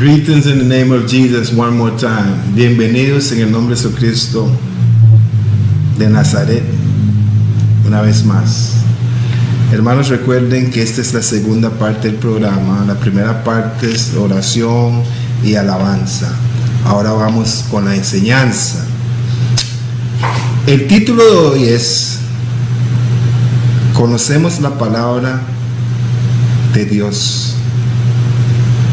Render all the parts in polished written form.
Greetings in the name of Jesus one more time. Bienvenidos en el nombre de Jesucristo de Nazaret una vez más. Hermanos, recuerden que esta es la segunda parte del programa. La primera parte es oración y alabanza. Ahora vamos con la enseñanza. El título de hoy es: conocemos la palabra de Dios,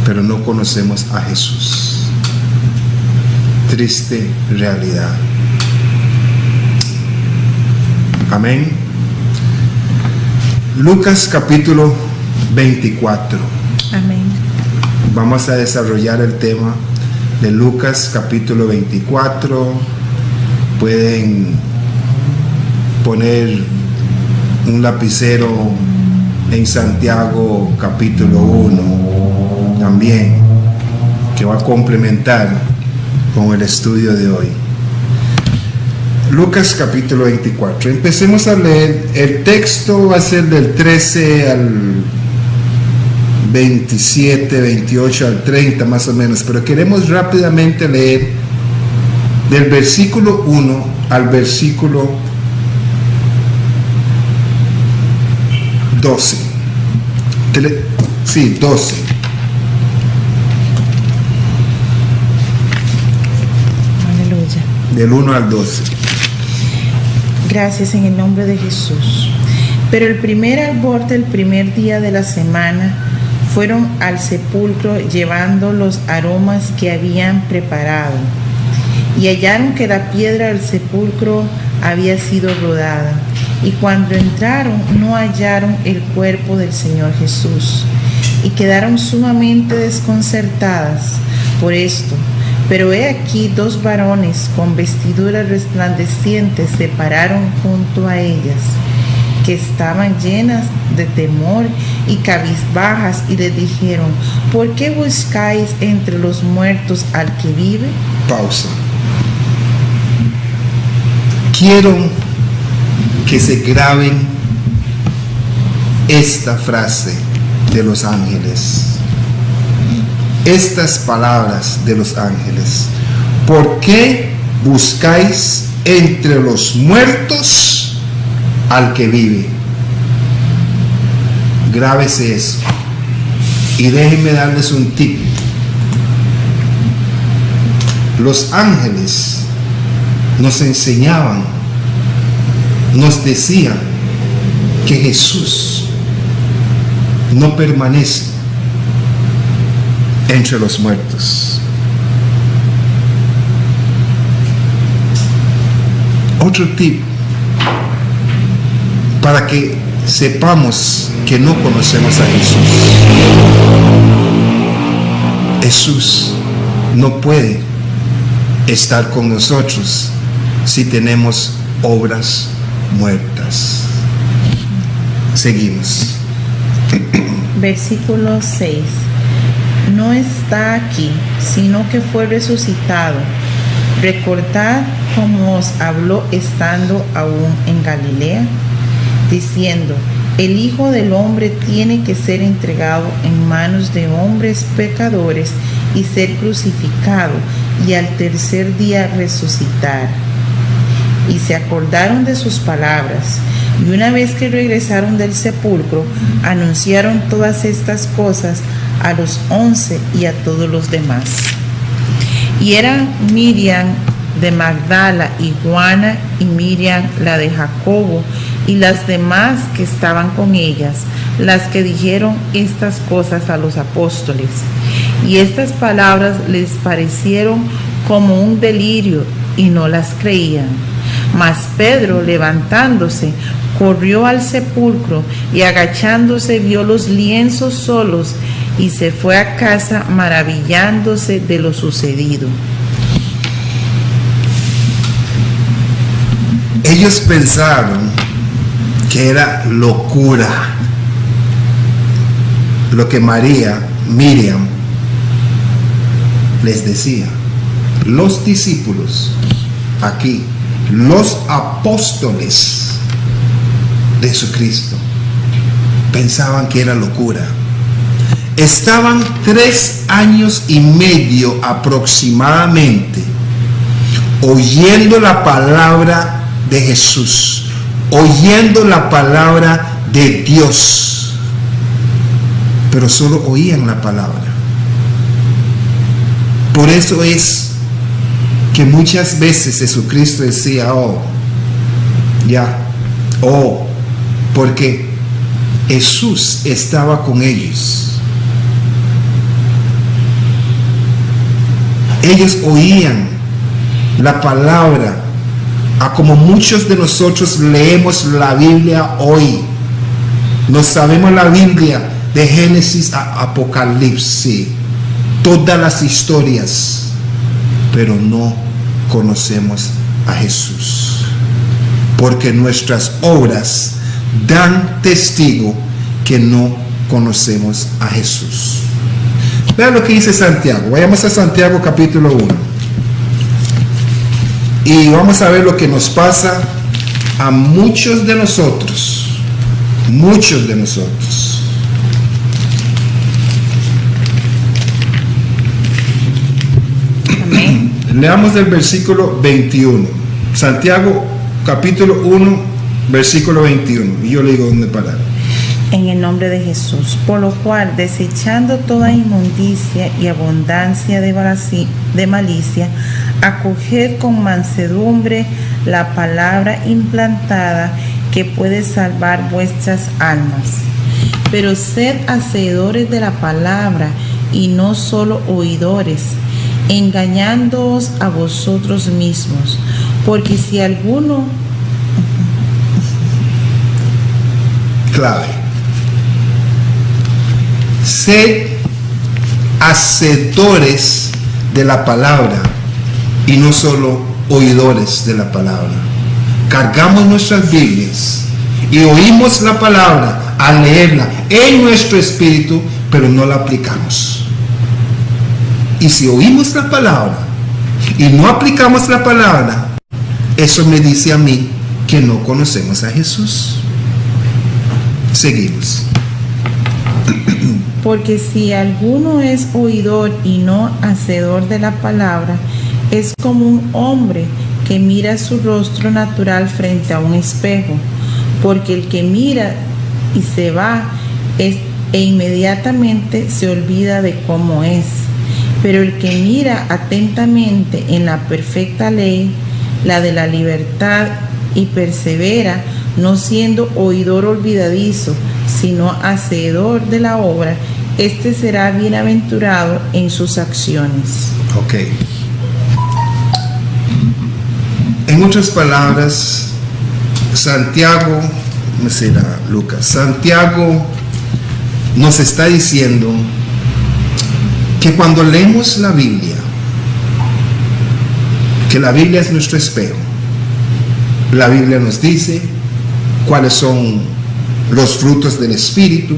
pero no conocemos a Jesús. Triste realidad. Amén. Lucas capítulo 24. Amén. Vamos a desarrollar el tema de Lucas capítulo 24. Pueden poner un lapicero en Santiago capítulo 1 también, que va a complementar con el estudio de hoy. Lucas capítulo 24. Empecemos a leer. El texto va a ser del 13 al 27, 28 al 30 más o menos, pero queremos rápidamente leer del versículo 1 al versículo 12. 12. Aleluya. Del 1 al 12. Gracias en el nombre de Jesús. Pero el primer albor del primer día de la semana fueron al sepulcro llevando los aromas que habían preparado. Y hallaron que la piedra del sepulcro había sido rodada. Y cuando entraron no hallaron el cuerpo del Señor Jesús. Y quedaron sumamente desconcertadas por esto. Pero he aquí dos varones con vestiduras resplandecientes se pararon junto a ellas, que estaban llenas de temor y cabizbajas, y les dijeron: ¿por qué buscáis entre los muertos al que vive? Pausa. Quiero que se graben esta frase de los ángeles. Estas palabras de los ángeles: ¿por qué buscáis entre los muertos al que vive? Grábese eso. Y déjenme darles un tip. Los ángeles nos enseñaban, nos decían que Jesús no permanece entre los muertos. Otro tip para que sepamos que no conocemos a Jesús: Jesús no puede estar con nosotros si tenemos obras muertas. Seguimos. Versículo 6. No está aquí, sino que fue resucitado. Recordad cómo os habló estando aún en Galilea, diciendo: el Hijo del Hombre tiene que ser entregado en manos de hombres pecadores y ser crucificado, y al tercer día resucitar. Y se acordaron de sus palabras, y una vez que regresaron del sepulcro, anunciaron todas estas cosas a los 11 y a todos los demás. Y eran Miriam de Magdala y Juana y Miriam la de Jacobo y las demás que estaban con ellas, las que dijeron estas cosas a los apóstoles. Y estas palabras les parecieron como un delirio y no las creían. Mas Pedro, levantándose, corrió al sepulcro y agachándose vio los lienzos solos y se fue a casa maravillándose de lo sucedido. Ellos pensaron que era locura lo que Miriam les decía. Los discípulos, aquí, los apóstoles de Jesucristo, pensaban que era locura. estaban 3 años y medio aproximadamente oyendo la palabra de Jesús, oyendo la palabra de Dios, pero solo oían la palabra. Por eso es que muchas veces Jesucristo decía, porque Jesús estaba con ellos. Ellos oían la palabra, a como muchos de nosotros leemos la Biblia hoy. No sabemos la Biblia de Génesis a Apocalipsis, todas las historias, pero no conocemos a Jesús, porque nuestras obras dan testigo que no conocemos a Jesús. Vean lo que dice Santiago. Vayamos a Santiago capítulo 1 y vamos a ver lo que nos pasa a muchos de nosotros. Amén. Leamos del versículo 21. Santiago capítulo 1 versículo 21. Y yo le digo dónde parar. En el nombre de Jesús, por lo cual, desechando toda inmundicia y abundancia de malicia, acoged con mansedumbre la palabra implantada que puede salvar vuestras almas. Pero sed hacedores de la palabra y no solo oidores, engañándoos a vosotros mismos, porque si alguno... Clave. Sed hacedores de la palabra y no solo oidores de la palabra. Cargamos nuestras Biblias y oímos la palabra al leerla en nuestro espíritu, pero no la aplicamos. Y si oímos la palabra y no aplicamos la palabra, eso me dice a mí que no conocemos a Jesús. Seguimos. Porque si alguno es oidor y no hacedor de la palabra, es como un hombre que mira su rostro natural frente a un espejo. Porque el que mira y se va e inmediatamente se olvida de cómo es. Pero el que mira atentamente en la perfecta ley, la de la libertad, y persevera, no siendo oidor olvidadizo, sino hacedor de la obra, este será bienaventurado en sus acciones. Ok. En otras palabras, Santiago nos está diciendo que cuando leemos la Biblia, que la Biblia es nuestro espejo, la Biblia nos dice cuáles son los frutos del Espíritu,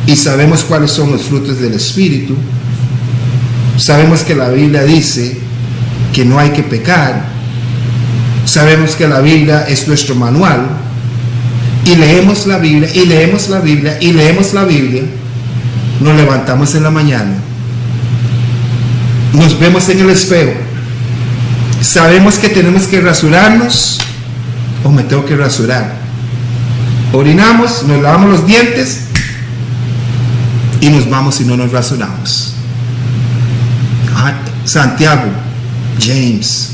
y sabemos cuáles son los frutos del Espíritu. Sabemos que la Biblia dice que no hay que pecar. Sabemos que la Biblia es nuestro manual, y leemos la Biblia, y leemos la Biblia, y leemos la Biblia. Nos levantamos en la mañana, nos vemos en el espejo, sabemos que tenemos que rasurarnos, o me tengo que rasurar. Orinamos, nos lavamos los dientes y nos vamos y no nos rasuramos. Santiago, James,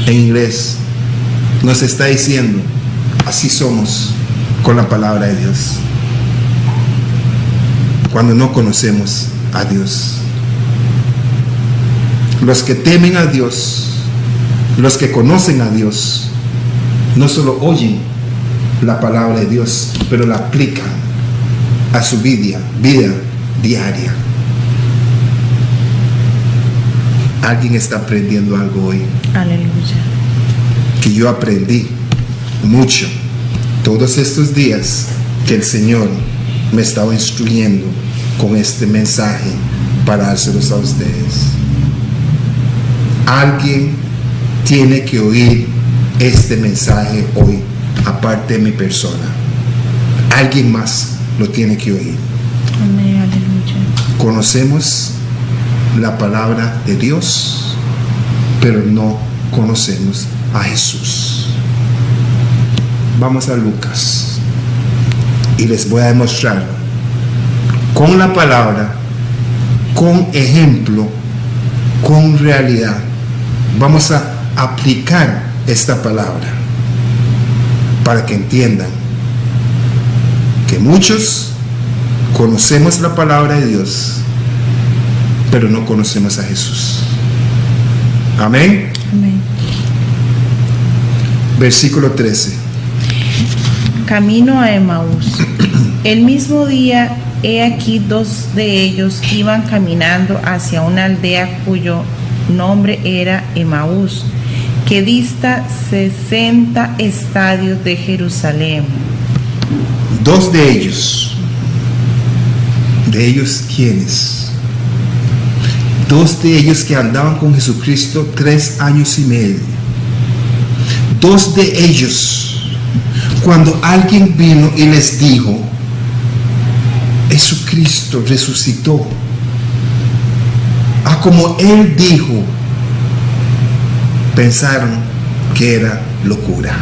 en inglés, nos está diciendo, así somos con la palabra de Dios cuando no conocemos a Dios. Los que temen a Dios, los que conocen a Dios, no solo oyen la palabra de Dios, pero la aplican a su vida diaria. Alguien está aprendiendo algo hoy. Aleluya. Que yo aprendí mucho todos estos días que el Señor me estaba instruyendo con este mensaje para dárselos a ustedes. Alguien tiene que oír este mensaje hoy, aparte de mi persona. Alguien más lo tiene que oír. Amén, aleluya. conocemos la palabra de Dios, pero no conocemos a Jesús. Vamos a Lucas y les voy a demostrar con la palabra, con ejemplo, con realidad. Vamos a aplicar esta palabra para que entiendan que muchos conocemos la palabra de Dios, pero no conocemos a Jesús. Amén. Amén. Versículo 13. Camino a Emaús. El mismo día, he aquí, dos de ellos iban caminando hacia una aldea cuyo nombre era Emaús, que dista 60 estadios de Jerusalén. Dos de ellos. ¿De ellos quiénes? Dos de ellos que andaban con Jesucristo 3 años y medio. Dos de ellos, cuando alguien vino y les dijo, Jesucristo resucitó, como Él dijo, pensaron que era locura.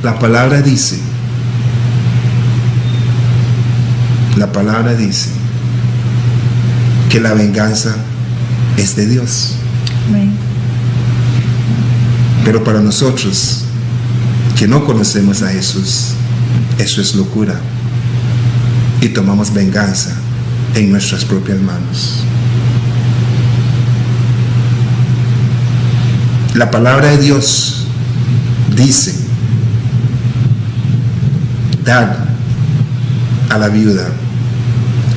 La palabra dice que la venganza es de Dios. Amén. Pero para nosotros que no conocemos a Jesús, eso es locura. Y tomamos venganza en nuestras propias manos. La palabra de Dios dice: dad a la viuda,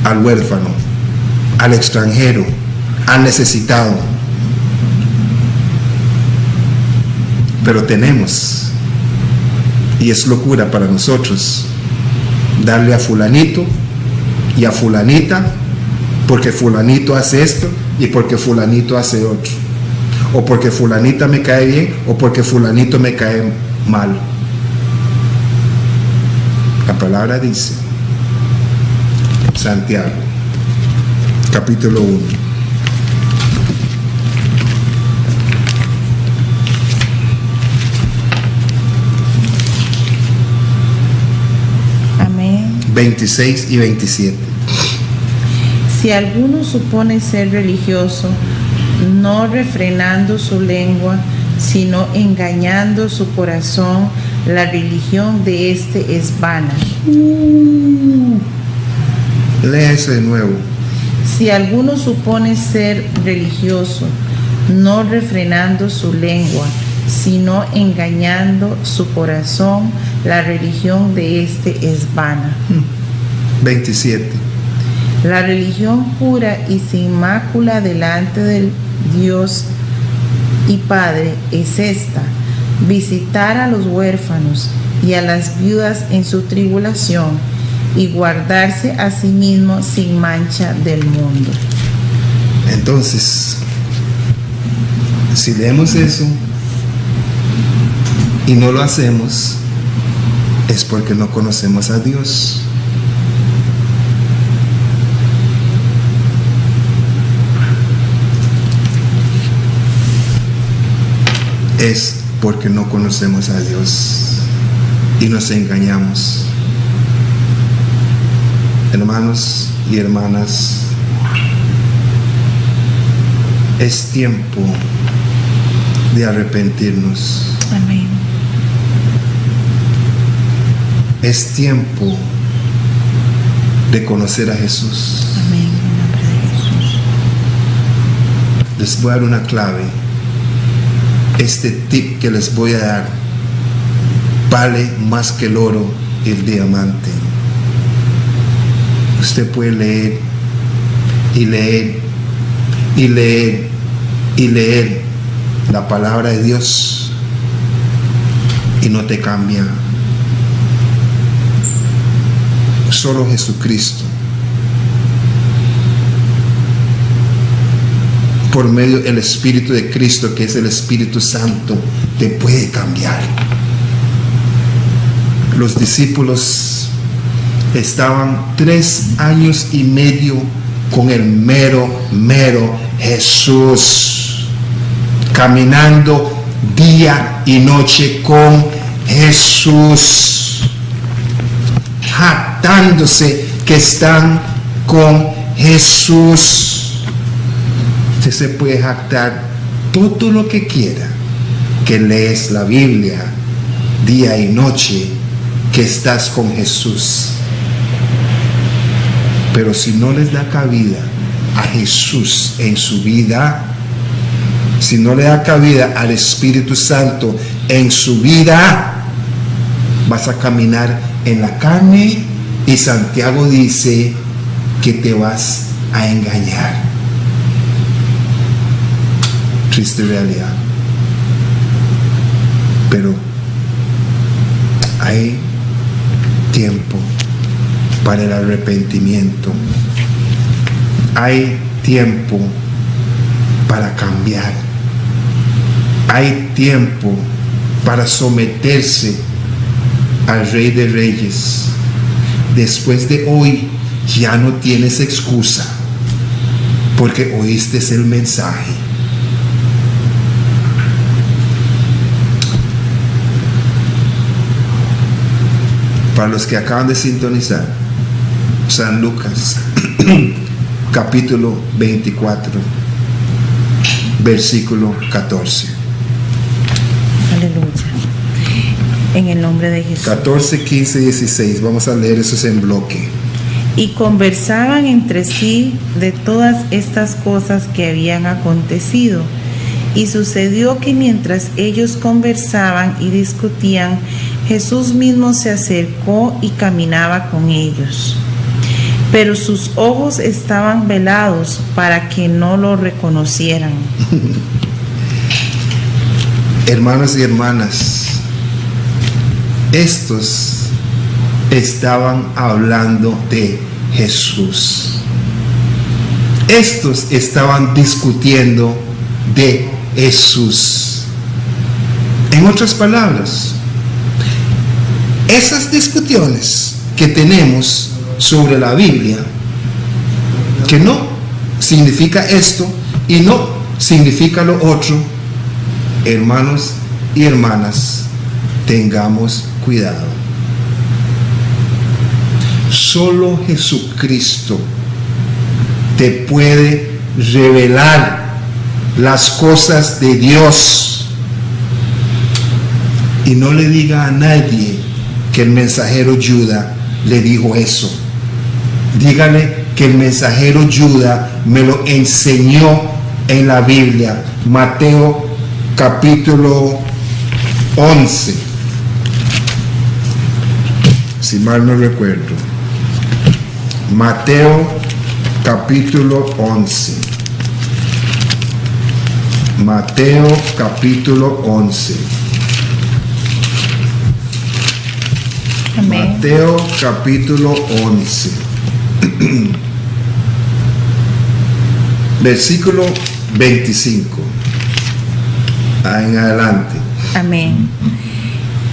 al huérfano, al extranjero, al necesitado. Pero tenemos, y es locura para nosotros, darle a fulanito y a fulanita, porque fulanito hace esto y porque fulanito hace otro, o porque fulanita me cae bien o porque fulanito me cae mal. La palabra dice, Santiago, capítulo 1. Amén. 26 y 27. Si alguno supone ser religioso, no refrenando su lengua, sino engañando su corazón, la religión de éste es vana. Lea eso de nuevo. Si alguno supone ser religioso, no refrenando su lengua, sino engañando su corazón, la religión de éste es vana. 27. La religión pura y sin mácula delante del Dios y Padre es esta: visitar a los huérfanos y a las viudas en su tribulación, y guardarse a sí mismo sin mancha del mundo. Entonces, si leemos eso y no lo hacemos, es porque no conocemos a Dios. Es porque no conocemos a Dios y nos engañamos. Hermanos y hermanas, es tiempo de arrepentirnos. Amén. Es tiempo de conocer a Jesús. Amén. En nombre de Jesús. Les voy a dar una clave. Este tip que les voy a dar vale más que el oro y el diamante. Usted puede leer y leer y leer y leer la palabra de Dios y no te cambia. Solo Jesucristo, por medio del Espíritu de Cristo, que es el Espíritu Santo, te puede cambiar. Los discípulos estaban 3 años y medio con el mero Jesús, caminando día y noche con Jesús, jactándose que están con Jesús. Usted se puede jactar todo lo que quiera, que lees la Biblia día y noche, que estás con Jesús. Pero si no les da cabida a Jesús en su vida, si no le da cabida al Espíritu Santo en su vida, vas a caminar en la carne, y Santiago dice que te vas a engañar. Triste realidad. Pero hay tiempo para el arrepentimiento. Hay tiempo para cambiar. Hay tiempo para someterse al Rey de Reyes. Después de hoy ya no tienes excusa, porque oíste el mensaje. Para los que acaban de sintonizar, San Lucas capítulo 24 versículo 14. Aleluya. En el nombre de Jesús. 14, 15 y 16. Vamos a leer esos en bloque. Y conversaban entre sí de todas estas cosas que habían acontecido. Y sucedió que mientras ellos conversaban y discutían, Jesús mismo se acercó y caminaba con ellos. Pero sus ojos estaban velados para que no lo reconocieran. Hermanos y hermanas, estos estaban hablando de Jesús. Estos estaban discutiendo de Jesús. En otras palabras, esas discusiones que tenemos sobre la Biblia, que no significa esto y no significa lo otro, hermanos y hermanas, tengamos cuidado. Solo Jesucristo te puede revelar las cosas de Dios. Y no le diga a nadie que el mensajero Judas le dijo eso. Dígale que el mensajero Judas me lo enseñó en la Biblia. Mateo capítulo 11. Si mal no recuerdo. Mateo capítulo 11. Mateo capítulo 11. Amén. Mateo capítulo 11. Versículo 25. En adelante. Amén.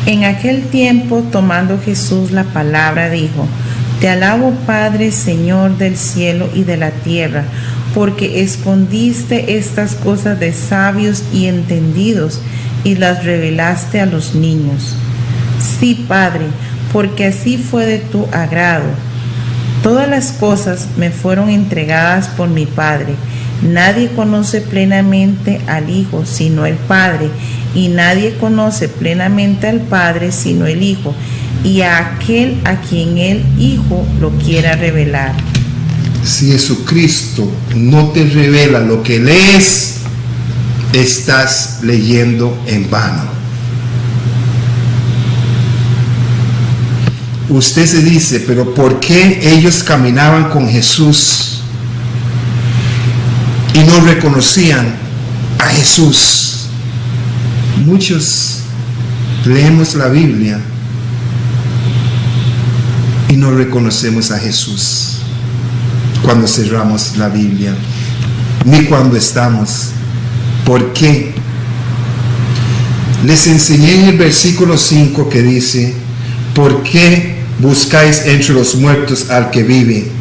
En aquel tiempo, tomando Jesús la palabra, dijo: Te alabo, Padre, Señor del cielo y de la tierra, porque escondiste estas cosas de sabios y entendidos y las revelaste a los niños. Sí, Padre, porque así fue de tu agrado. Todas las cosas me fueron entregadas por mi Padre. Nadie conoce plenamente al Hijo sino el Padre, y nadie conoce plenamente al Padre sino el Hijo, y a aquel a quien el Hijo lo quiera revelar. Si Jesucristo no te revela lo que lees, estás leyendo en vano. Usted se dice, pero ¿por qué ellos caminaban con Jesús y no reconocían a Jesús? Muchos leemos la Biblia y no reconocemos a Jesús cuando cerramos la Biblia, ni cuando estamos. ¿Por qué? Les enseñé en el versículo 5 que dice: ¿por qué buscáis entre los muertos al que vive.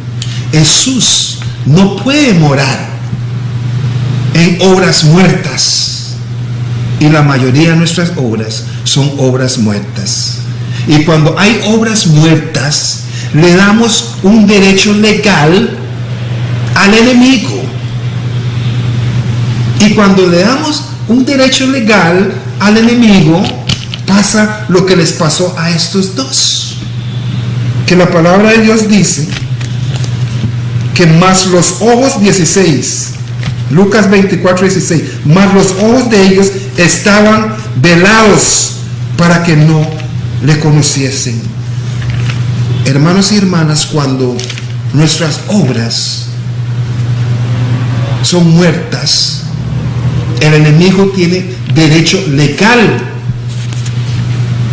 Jesús no puede morar en obras muertas. Y la mayoría de nuestras obras son obras muertas. Y cuando hay obras muertas, le damos un derecho legal al enemigo. Y cuando le damos un derecho legal al enemigo, pasa lo que les pasó a estos dos. Que la palabra de Dios dice que más los ojos, 16, Lucas 24, 16, más los ojos de ellos estaban velados para que no le conociesen. Hermanos y hermanas, cuando nuestras obras son muertas, el enemigo tiene derecho legal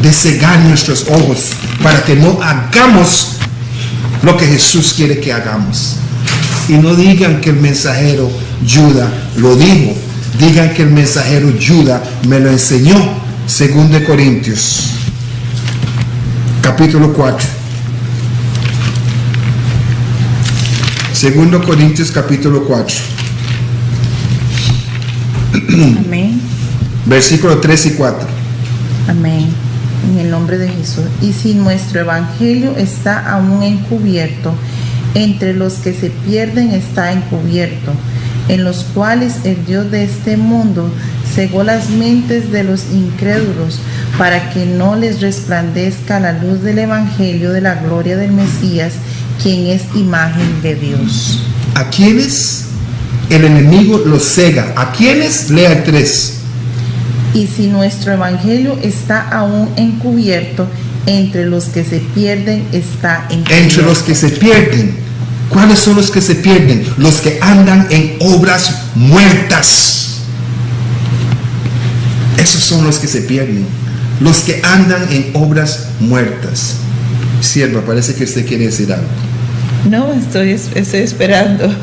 de cegar nuestros ojos para que no hagamos lo que Jesús quiere que hagamos. Y no digan que el mensajero Judas lo dijo, digan que el mensajero Judas me lo enseñó. 2 Corintios capítulo 4. 2 Corintios capítulo 4. Amén. Versículo 3 y 4. Amén. En el nombre de Jesús. Y si nuestro evangelio está aún encubierto, entre los que se pierden está encubierto, en los cuales el Dios de este mundo cegó las mentes de los incrédulos, para que no les resplandezca la luz del evangelio de la gloria del Mesías, quien es imagen de Dios. ¿A quiénes el enemigo los cega? ¿A quiénes? Lea el 3. Y si nuestro evangelio está aún encubierto, entre los que se pierden está encubierto. Entre los que se pierden. ¿Cuáles son los que se pierden? Los que andan en obras muertas. Esos son los que se pierden. Los que andan en obras muertas. Sierva, parece que usted quiere decir algo. No, estoy esperando.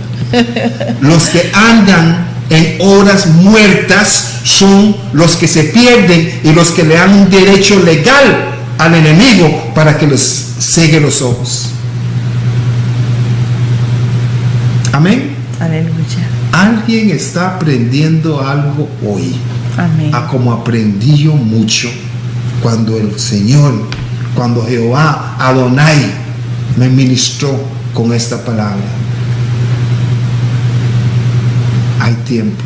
Los que andan en obras muertas son los que se pierden y los que le dan un derecho legal al enemigo para que los cegue los ojos. Amén. Aleluya. Alguien está aprendiendo algo hoy. Amén. A como aprendí yo mucho cuando el Señor, cuando Jehová Adonai me ministró con esta palabra. Hay tiempo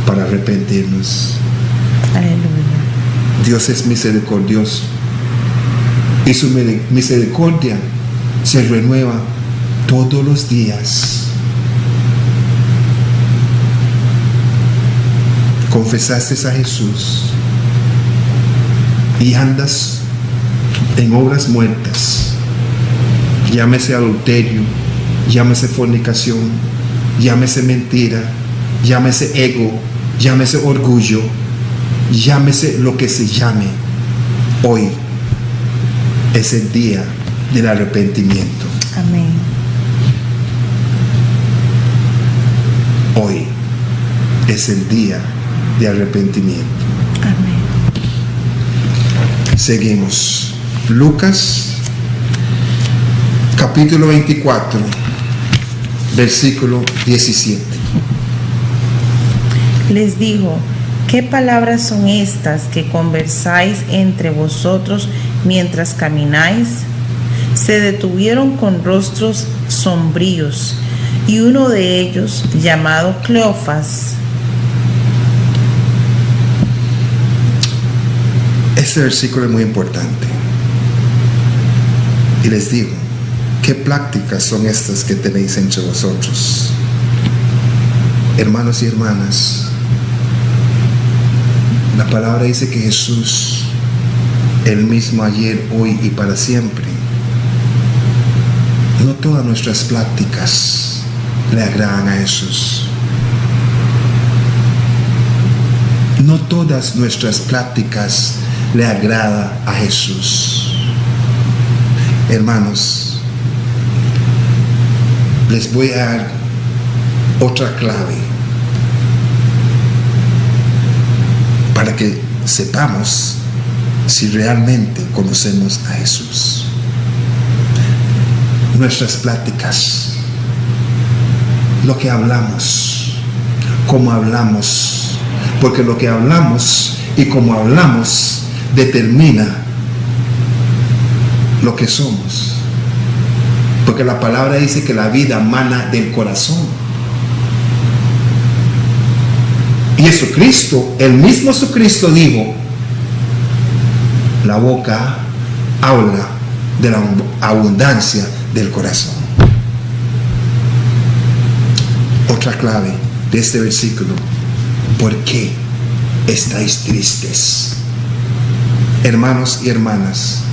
para arrepentirnos. Aleluya. Dios es misericordioso y su misericordia se renueva todos los días. Confesaste a Jesús y andas en obras muertas, llámese adulterio, llámese fornicación, llámese mentira, llámese ego, llámese orgullo, llámese lo que se llame. Hoy es el día del arrepentimiento. Amén. Hoy es el día de arrepentimiento. Amén. Seguimos. Lucas capítulo 24, versículo 17. Les dijo: ¿qué palabras son estas que conversáis entre vosotros mientras camináis? Se detuvieron con rostros sombríos, y uno de ellos, llamado Cleofas. Este versículo es muy importante. Y les digo, ¿qué prácticas son estas que tenéis entre vosotros? Hermanos y hermanas, la palabra dice que Jesús, el mismo ayer, hoy y para siempre. No todas nuestras prácticas le agradan a Jesús. No todas nuestras prácticas le agrada a Jesús. Hermanos, les voy a dar otra clave para que sepamos si realmente conocemos a Jesús. nuestras pláticas, lo que hablamos, cómo hablamos, porque lo que hablamos y cómo hablamos determina lo que somos, porque la palabra dice que la vida mana del corazón. Y Jesucristo, el mismo Jesucristo dijo, la boca habla de la abundancia del corazón. Otra clave de este versículo: ¿por qué estáis tristes? Hermanos y hermanas,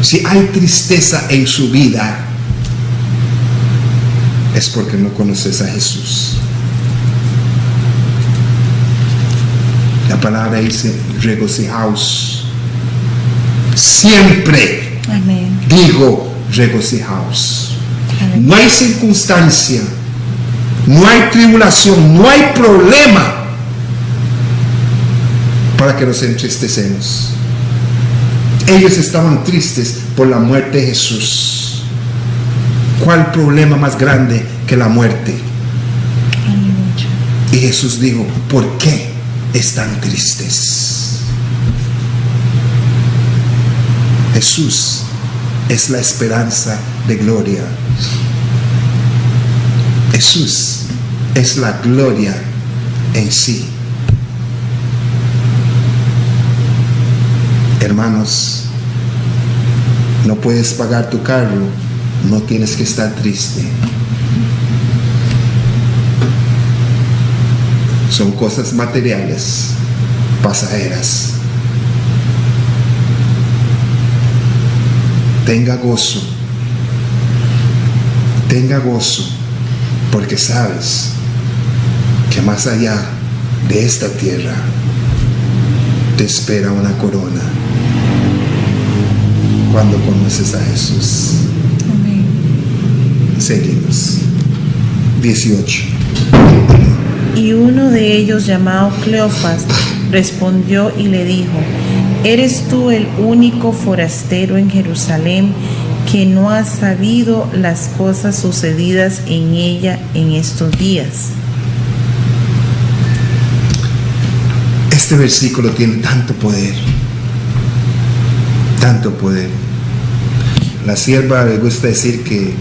si hay tristeza en su vida, es porque no conoces a Jesús. La palabra dice: regocijaos. Siempre. Amén. Digo, regocijaos. Amén. No hay circunstancia, no hay tribulación, no hay problema para que nos entristecemos. Ellos estaban tristes por la muerte de Jesús. ¿Cuál problema más grande que la muerte? Aleluya. Y Jesús dijo: ¿por qué están tristes? Jesús es la esperanza de gloria. Jesús es la gloria en sí. Hermanos, no puedes pagar tu carro, no tienes que estar triste. Son cosas materiales, pasajeras. Tenga gozo, porque sabes que más allá de esta tierra te espera una corona cuando conoces a Jesús. Amén. Seguimos. 18. Y uno de ellos, llamado Cleofas, respondió y le dijo: ¿eres tú el único forastero en Jerusalén que no has sabido las cosas sucedidas en ella en estos días? Este versículo tiene tanto poder, tanto poder. La sierva le gusta decir que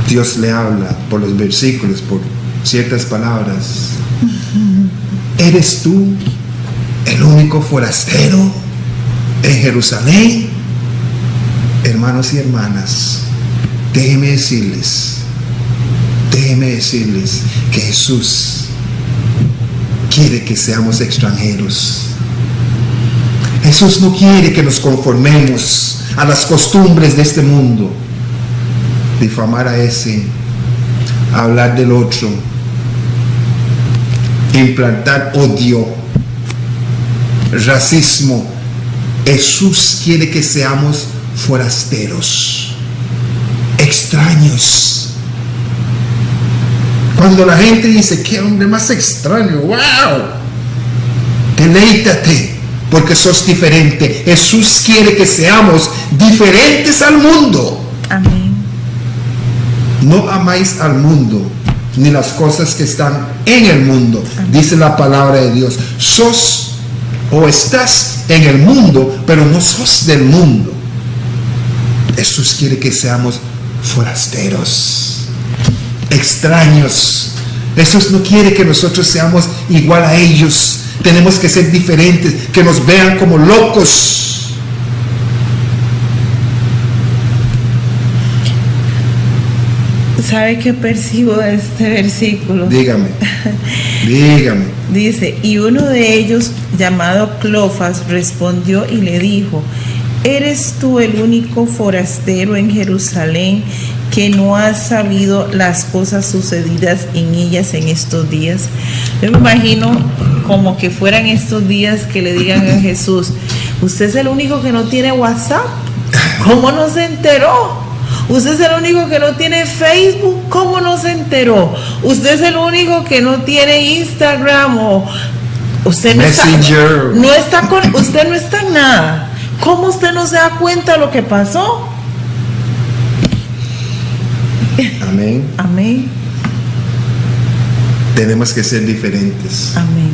Dios le habla por los versículos, por ciertas palabras. ¿Eres tú el único forastero en Jerusalén? Hermanos y hermanas, déjenme decirles que Jesús quiere que seamos extranjeros. Jesús no quiere que nos conformemos a las costumbres de este mundo. Difamar a ese, hablar del otro, implantar odio, racismo. Jesús quiere que seamos forasteros, extraños. Cuando la gente dice: qué hombre más extraño, wow, deleítate porque sos diferente. Jesús quiere que seamos diferentes al mundo. Amén. No amáis al mundo ni las cosas que están en el mundo. Amén. Dice la palabra de Dios: sos o estás en el mundo, pero no sos del mundo. Jesús quiere que seamos forasteros, extraños. Jesús no quiere que nosotros seamos igual a ellos. Tenemos que ser diferentes, que nos vean como locos. ¿Sabe qué percibo de este versículo? Dígame. Dice: y uno de ellos, llamado Cleofas, respondió y le dijo: ¿eres tú el único forastero en Jerusalén que no has sabido las cosas sucedidas en ellas en estos días? Yo me imagino como que fueran estos días que le digan a Jesús: usted es el único que no tiene WhatsApp, ¿cómo no se enteró? Usted es el único que no tiene Facebook, ¿cómo no se enteró? Usted es el único que no tiene Instagram, o usted no está, usted no está en nada. ¿Cómo usted no se da cuenta de lo que pasó? Amén. Amén. Tenemos que ser diferentes. Amén.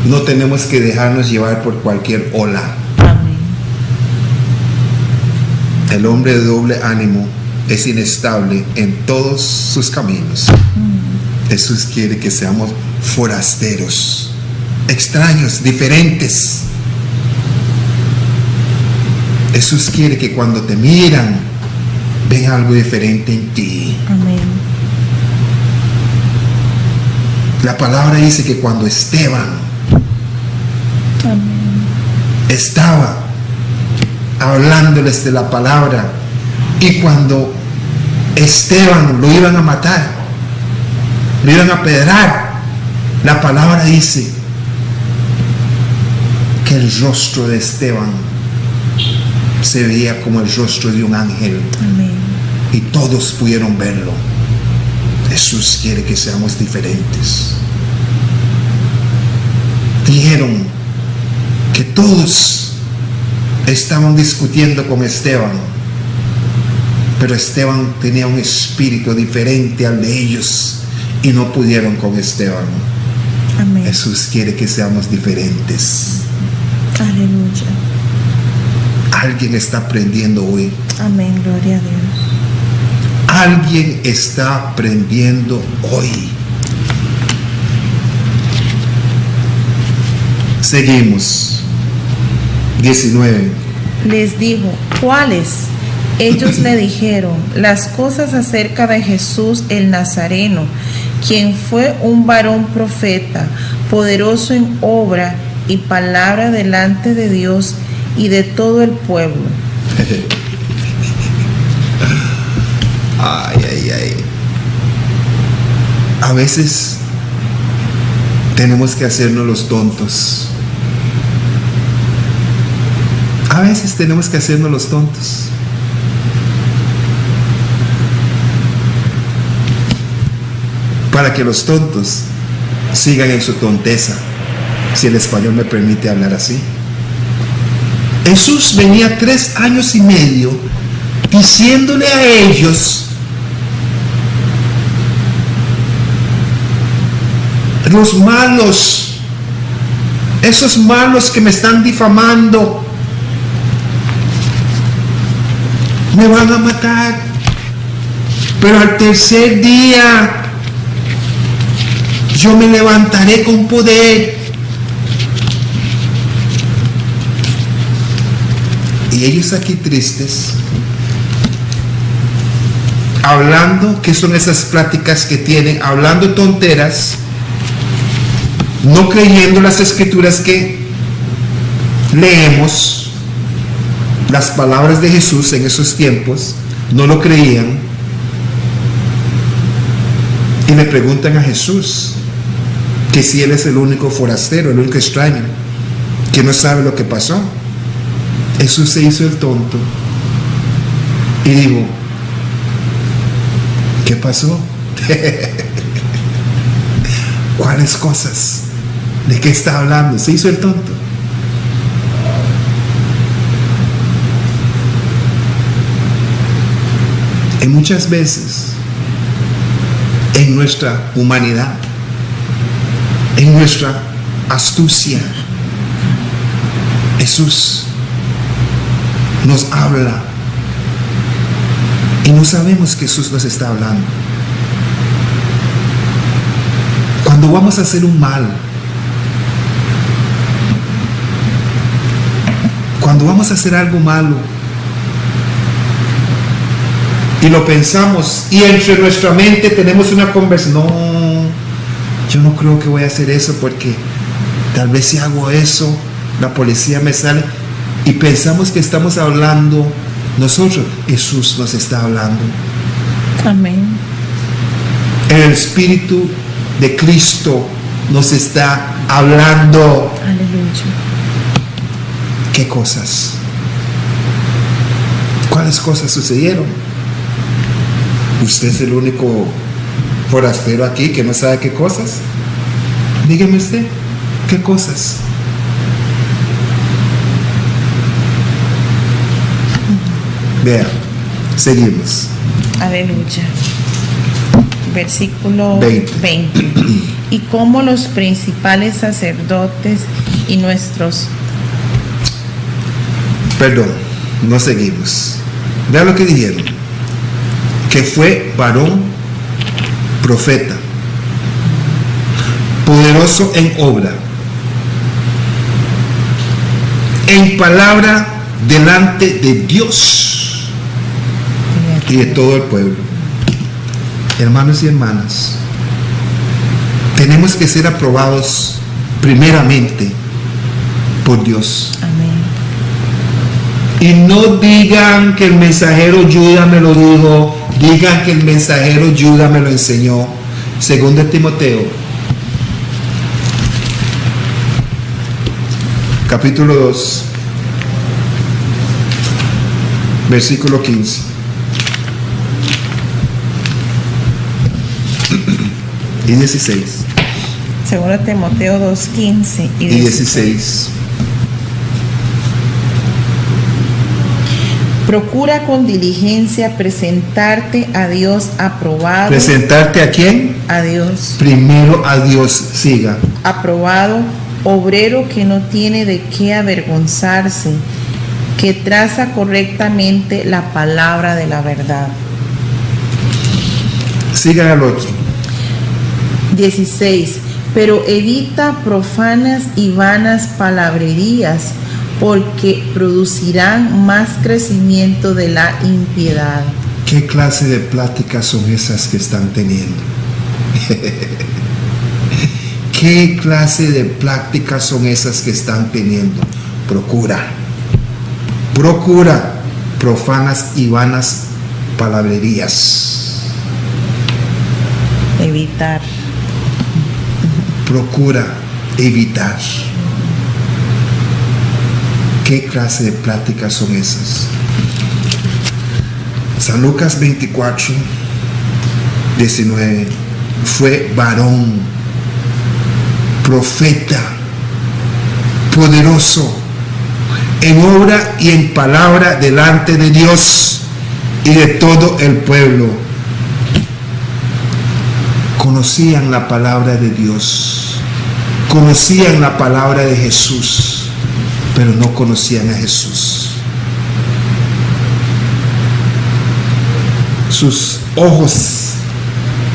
No tenemos que dejarnos llevar por cualquier ola. Amén. El hombre de doble ánimo es inestable en todos sus caminos. Jesús quiere que seamos forasteros, extraños, diferentes. Jesús quiere que cuando te miran, vean algo diferente en ti. Amén. La palabra dice que cuando Esteban Amén. estaba hablándoles de la palabra, y cuando Esteban lo iban a matar, lo iban a apedrear, la palabra dice que el rostro de Esteban se veía como el rostro de un ángel. Amén. Y todos pudieron verlo. Jesús quiere que seamos diferentes. Dijeron que todos estaban discutiendo con Esteban, pero Esteban tenía un espíritu diferente al de ellos y no pudieron con Esteban. Amén. Jesús quiere que seamos diferentes. Aleluya. Alguien está aprendiendo hoy. Amén. Gloria a Dios. Alguien está aprendiendo hoy. Seguimos. 19. Les dijo, ¿cuáles? Ellos le dijeron, las cosas acerca de Jesús el Nazareno, quien fue un varón profeta, poderoso en obra y palabra delante de Dios y de todo el pueblo. Ay, ay, ay. A veces tenemos que hacernos los tontos. A veces tenemos que hacernos los tontos. Para que los tontos sigan en su tonteza, si el español me permite hablar así. Jesús venía 3 años y medio diciéndole a ellos: los malos, esos malos que me están difamando, me van a matar, pero al tercer día yo me levantaré con poder. Y ellos aquí tristes, hablando, que son esas pláticas que tienen, hablando tonteras, no creyendo las escrituras que leemos, las palabras de Jesús en esos tiempos, no lo creían. Y le preguntan a Jesús que si Él es el único forastero, el único extraño, que no sabe lo que pasó. Jesús se hizo el tonto y dijo: ¿qué pasó? ¿Cuáles cosas? ¿De qué está hablando? Se hizo el tonto. Y muchas veces en nuestra humanidad, en nuestra astucia, Jesús nos habla y no sabemos que Jesús nos está hablando. Cuando vamos a hacer un mal, cuando vamos a hacer algo malo y lo pensamos y entre nuestra mente tenemos una conversación: no, yo no creo que voy a hacer eso porque tal vez si hago eso la policía me sale, y pensamos que estamos hablando nosotros. Jesús nos está hablando. Amén. El Espíritu de Cristo nos está hablando. Aleluya. ¿Qué cosas? ¿Cuáles cosas sucedieron? ¿Usted es el único forastero aquí que no sabe qué cosas? Dígame usted, ¿qué cosas? Vea, seguimos. Aleluya. Versículo 20. 20. Y como los principales sacerdotes y nuestros... Perdón, no seguimos. Vean lo que dijeron. Que fue varón, profeta, poderoso en obra, en palabra delante de Dios y de todo el pueblo. Hermanos y hermanas, tenemos que ser aprobados primeramente por Dios. Amén. Y no digan que el mensajero Judas me lo dijo, digan que el mensajero Judas me lo enseñó. Segundo de Timoteo, capítulo 2, versículo 15. Y 16. Segundo Timoteo 2:15 y 16. Procura con diligencia presentarte a Dios aprobado. ¿Presentarte a quién? A Dios. Primero a Dios, siga. Aprobado, obrero que no tiene de qué avergonzarse, que traza correctamente la palabra de la verdad. Siga al otro. 16. Pero evita profanas y vanas palabrerías, porque producirán más crecimiento de la impiedad. ¿Qué clase de pláticas son esas que están teniendo? ¿Qué clase de pláticas son esas que están teniendo? Procura profanas y vanas palabrerías. Evitar. Procura evitar. ¿Qué clase de pláticas son esas? San Lucas 24, 19. Fue varón, profeta, poderoso, en obra y en palabra delante de Dios y de todo el pueblo. Conocían la palabra de Dios, conocían la palabra de Jesús, pero no conocían a Jesús. Sus ojos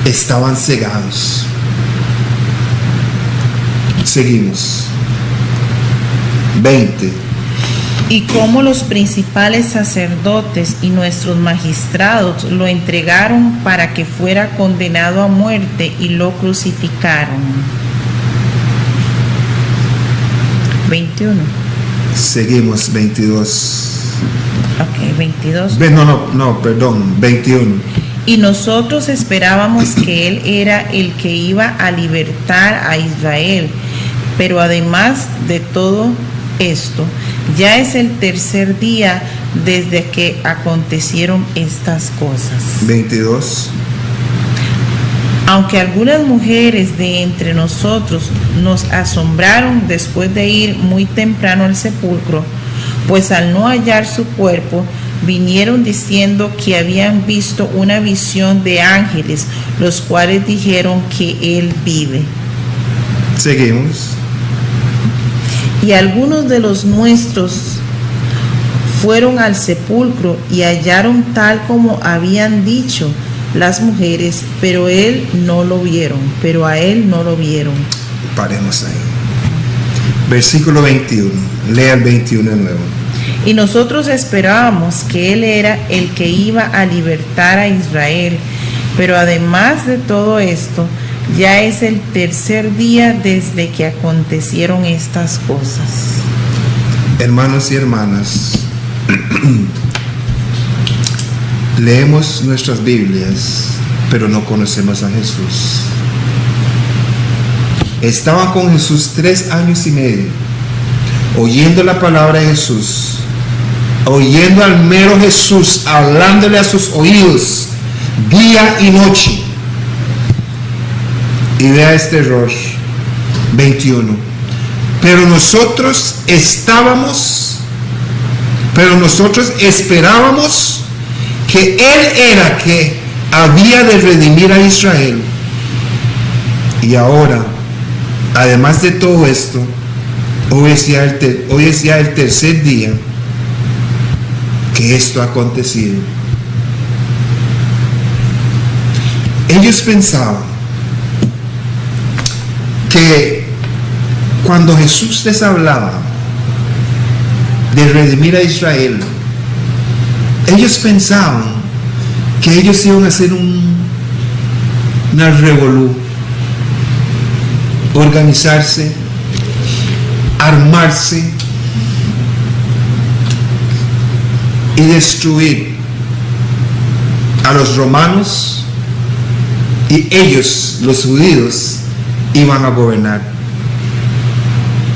estaban cegados. Seguimos. 20. Y como los principales sacerdotes y nuestros magistrados lo entregaron para que fuera condenado a muerte y lo crucificaron. 21. Seguimos, 22. Ok, 22. No, perdón, 21. Y nosotros esperábamos que Él era el que iba a libertar a Israel, pero además de todo esto, ya es el tercer día desde que acontecieron estas cosas. 22. Aunque algunas mujeres de entre nosotros nos asombraron después de ir muy temprano al sepulcro, pues al no hallar su cuerpo, vinieron diciendo que habían visto una visión de ángeles, los cuales dijeron que Él vive. Seguimos. Y algunos de los nuestros fueron al sepulcro y hallaron tal como habían dicho las mujeres, pero a él no lo vieron. Paremos ahí. Versículo 21. Lea el 21 de nuevo. Y nosotros esperábamos que Él era el que iba a libertar a Israel, pero además de todo esto, ya es el tercer día desde que acontecieron estas cosas. Hermanos y hermanas, leemos nuestras Biblias, pero no conocemos a Jesús. Estaban con Jesús 3 años y medio, oyendo la palabra de Jesús, oyendo al mero Jesús, hablándole a sus oídos, día y noche. Y vea este error, 21. Pero nosotros esperábamos que Él era que había de redimir a Israel. Y ahora, además de todo esto, hoy es ya el tercer día que esto ha acontecido. Ellos pensaban que cuando Jesús les hablaba de redimir a Israel, ellos pensaban que ellos iban a hacer una revolú, organizarse, armarse y destruir a los romanos, y ellos, los judíos, iban a gobernar.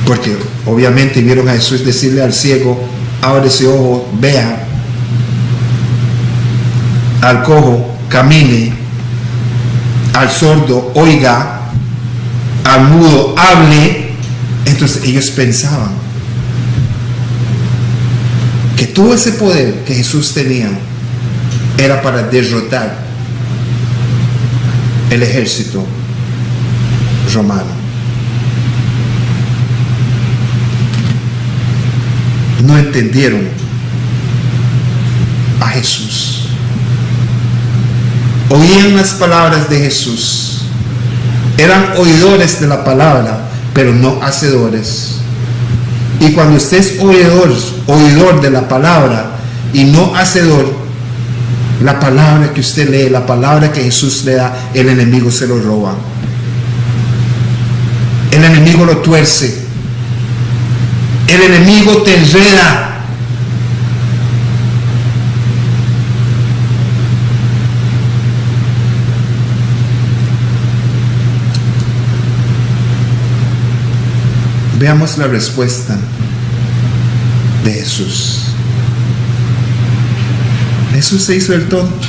Porque obviamente vieron a Jesús decirle al ciego: abre ese ojo, vea; al cojo, camine; al sordo, oiga; al mudo, hable. Entonces ellos pensaban que todo ese poder que Jesús tenía era para derrotar el ejército romano. No entendieron a Jesús. Oían las palabras de Jesús, eran oidores de la palabra, pero no hacedores. Y cuando usted es oidor de la palabra y no hacedor, la palabra que usted lee, la palabra que Jesús le da, el enemigo se lo roba. El enemigo lo tuerce. El enemigo te enreda. Veamos la respuesta de Jesús. Jesús se hizo el tonto.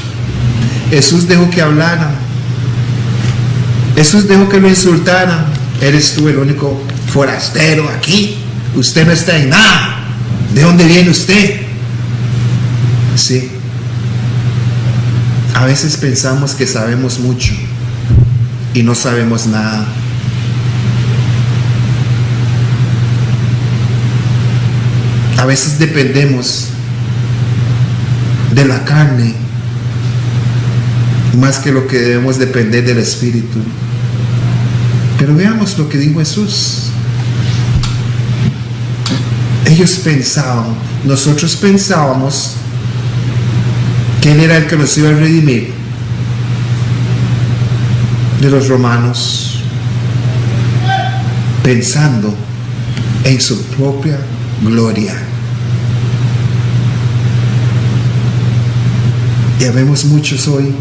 Jesús dejó que hablaran. Jesús dejó que lo insultaran. Eres tú el único forastero aquí. Usted no está en nada. ¿De dónde viene usted? Sí. A veces pensamos que sabemos mucho y no sabemos nada. A veces dependemos de la carne más que lo que debemos depender del Espíritu. Pero veamos lo que dijo Jesús. Ellos pensaban, nosotros pensábamos que Él era el que nos iba a redimir de los romanos, pensando en su propia gloria. Ya vemos muchos hoy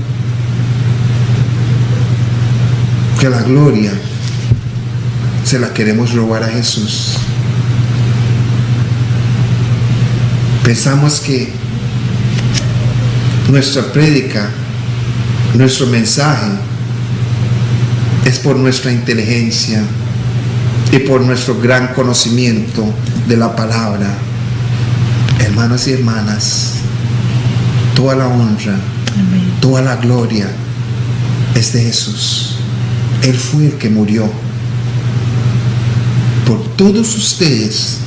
que la gloria se la queremos robar a Jesús. Pensamos que nuestra prédica, nuestro mensaje es por nuestra inteligencia y por nuestro gran conocimiento de la palabra. Hermanos y hermanas, toda la honra, amén, toda la gloria es de Jesús. Él fue el que murió por todos ustedes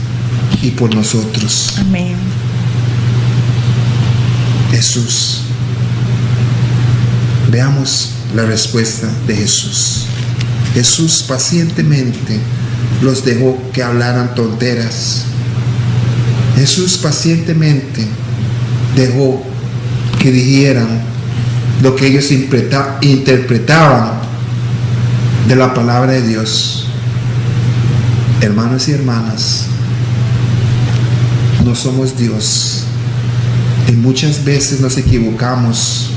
y por nosotros. Amén. Jesús. Veamos la respuesta de Jesús. Jesús pacientemente los dejó que hablaran tonteras. Jesús pacientemente dejó que dijeran lo que ellos interpretaban de la palabra de Dios. Hermanos y hermanas, no somos Dios y muchas veces nos equivocamos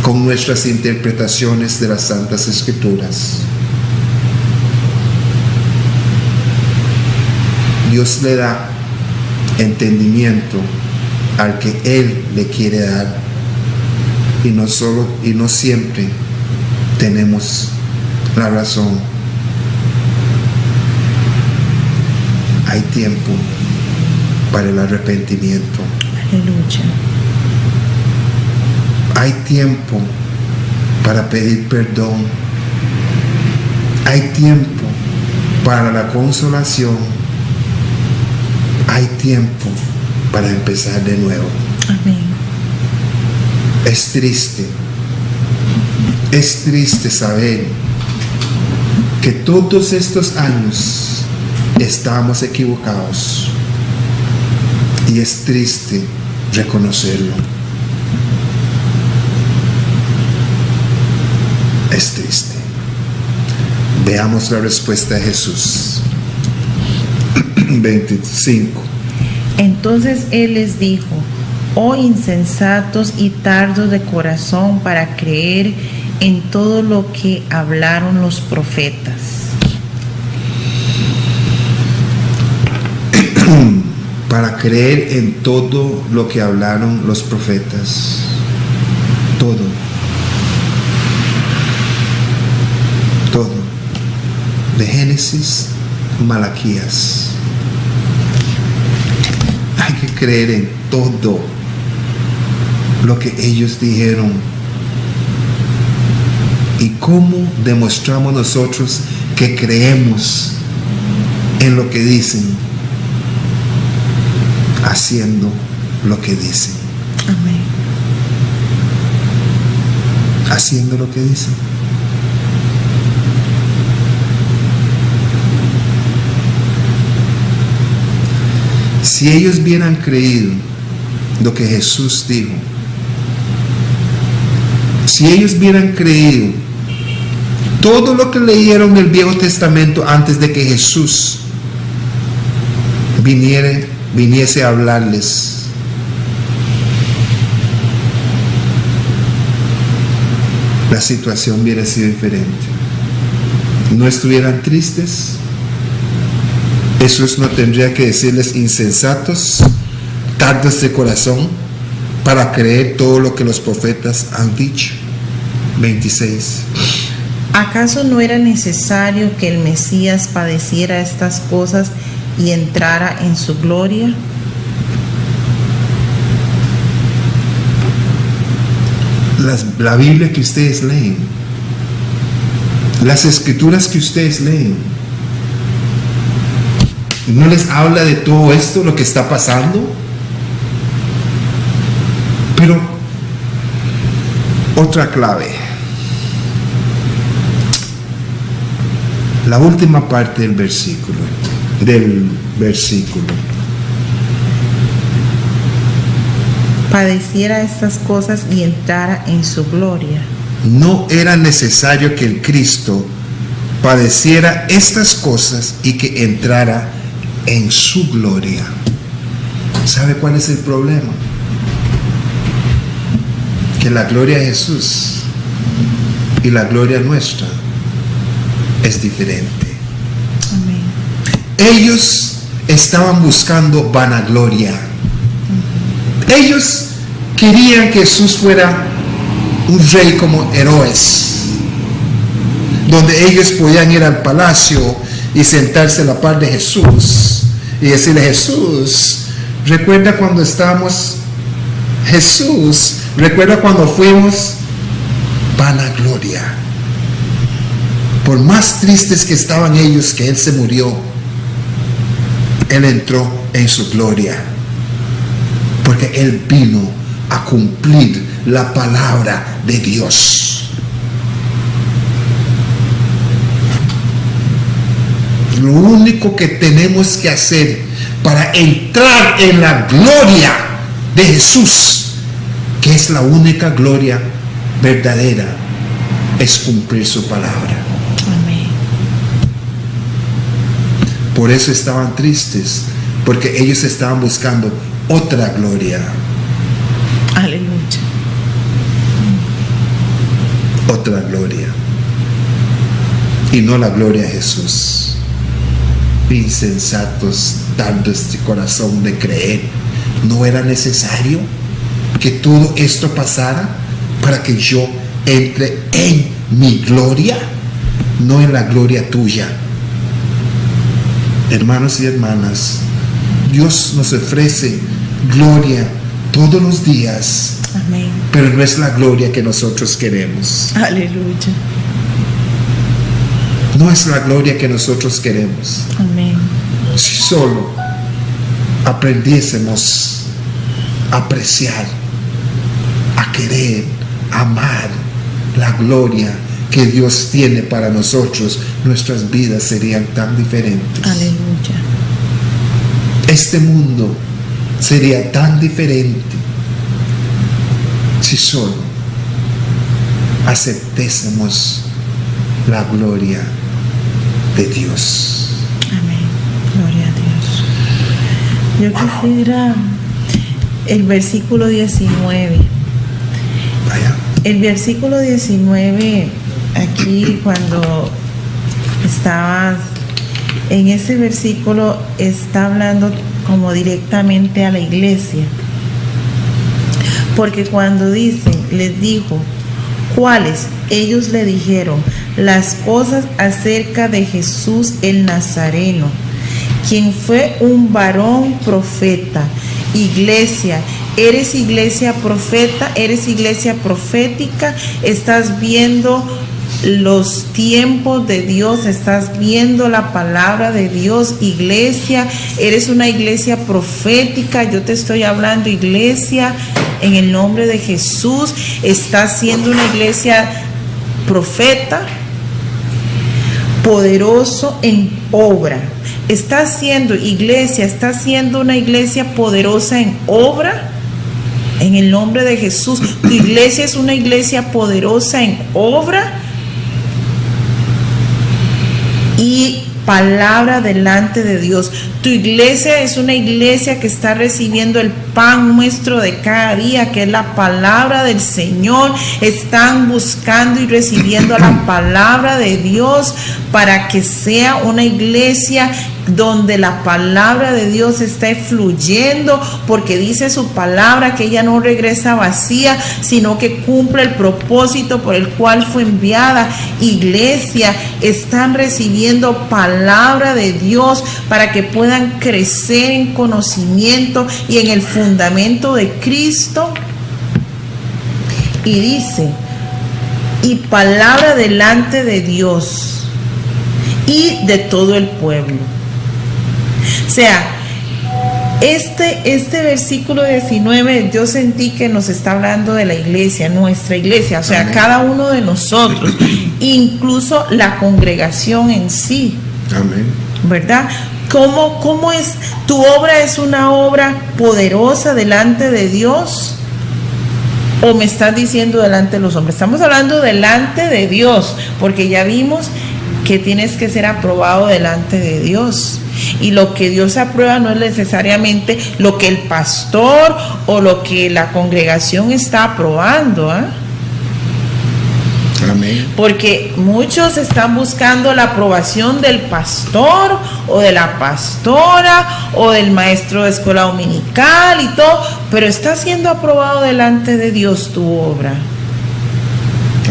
con nuestras interpretaciones de las Santas Escrituras. Dios le da entendimiento al que Él le quiere dar, y no siempre tenemos la razón. Hay tiempo para el arrepentimiento. Aleluya. Hay tiempo para pedir perdón. Hay tiempo para la consolación. Hay tiempo para empezar de nuevo. Amén. Es triste saber que todos estos años estamos equivocados. Y es triste reconocerlo. Es triste. Veamos la respuesta de Jesús. 25. Entonces él les dijo: oh insensatos y tardos de corazón para creer en todo lo que hablaron los profetas. Para creer en todo lo que hablaron los profetas. Todo. De Génesis a Malaquías. Hay que creer en todo lo que ellos dijeron. ¿Y cómo demostramos nosotros que creemos en lo que dicen? Haciendo lo que dicen. Amén. Haciendo lo que dicen. Si ellos hubieran creído lo que Jesús dijo, si ellos hubieran creído todo lo que leyeron del Viejo Testamento antes de que Jesús viniese a hablarles, la situación hubiera sido diferente. No estuvieran tristes. Jesús no tendría que decirles insensatos, tardos de corazón, para creer todo lo que los profetas han dicho. 26. ¿Acaso no era necesario que el Mesías padeciera estas cosas y entrara en su gloria? La Biblia que ustedes leen, las escrituras que ustedes leen, ¿no les habla de todo esto, lo que está pasando? Pero otra clave, la última parte del versículo. Padeciera estas cosas y entrara en su gloria. No era necesario que el Cristo padeciera estas cosas y que entrara en su gloria. ¿Sabe cuál es el problema? Que la gloria de Jesús y la gloria nuestra es diferente. Amén. Ellos estaban buscando vanagloria. Ellos querían que Jesús fuera un rey como Herodes, donde ellos podían ir al palacio y sentarse a la par de Jesús y decirle: Jesús, recuerda cuando estábamos, Jesús, recuerda cuando fuimos. Vanagloria. Por más tristes que estaban ellos que Él se murió, Él entró en su gloria, porque Él vino a cumplir la palabra de Dios. Lo único que tenemos que hacer para entrar en la gloria de Jesús, que es la única gloria verdadera, es cumplir su palabra. Amén. Por eso estaban tristes, porque ellos estaban buscando otra gloria. Aleluya. Otra gloria. Y no la gloria de Jesús. Insensatos, tardos de corazón de creer. ¿No era necesario que todo esto pasara para que yo entre en mi gloria? No en la gloria tuya. Hermanos y hermanas, Dios nos ofrece gloria todos los días. Amén. pero no es la gloria que nosotros queremos. Aleluya. No es la gloria que nosotros queremos. Amén. Si solo aprendiésemos a apreciar, a querer, a amar la gloria que Dios tiene para nosotros, nuestras vidas serían tan diferentes. Aleluya. Este mundo sería tan diferente si solo aceptésemos la gloria de Dios. Amén. Gloria a Dios. Yo quisiera el versículo 19. Vaya. El versículo 19, aquí cuando estaba en ese versículo, está hablando como directamente a la iglesia. Porque cuando dice, les dijo, ¿cuáles? Ellos le dijeron, las cosas acerca de Jesús el Nazareno, quien fue un varón profeta. Iglesia, eres iglesia profeta, eres iglesia profética, estás viendo los tiempos de Dios, estás viendo la palabra de Dios. Iglesia, eres una iglesia profética, yo te estoy hablando, iglesia, en el nombre de Jesús. Estás siendo una iglesia profeta, poderoso en obra. Estás siendo iglesia, estás siendo una iglesia poderosa en obra, en el nombre de Jesús. Tu iglesia es una iglesia poderosa en obra y palabra delante de Dios. Tu iglesia es una iglesia que está recibiendo el pan nuestro de cada día, que es la palabra del Señor. Están buscando y recibiendo la palabra de Dios para que sea una iglesia donde la palabra de Dios esté fluyendo, porque dice su palabra que ella no regresa vacía, sino que cumple el propósito por el cual fue enviada. Iglesia, están recibiendo palabra de Dios para que puedan crecer en conocimiento y en el fundamento de Cristo. Y dice, y palabra delante de Dios y de todo el pueblo. O sea, este versículo 19, yo sentí que nos está hablando de la iglesia, nuestra iglesia, o sea, amén, cada uno de nosotros, incluso la congregación en sí. Amén. ¿Verdad? ¿Cómo es? ¿Tu obra es una obra poderosa delante de Dios? ¿O me estás diciendo delante de los hombres? Estamos hablando delante de Dios, porque ya vimos que tienes que ser aprobado delante de Dios. Y lo que Dios aprueba no es necesariamente lo que el pastor o lo que la congregación está aprobando, ¿eh? Amén. Porque muchos están buscando la aprobación del pastor o de la pastora o del maestro de escuela dominical y todo, pero está siendo aprobado delante de Dios tu obra.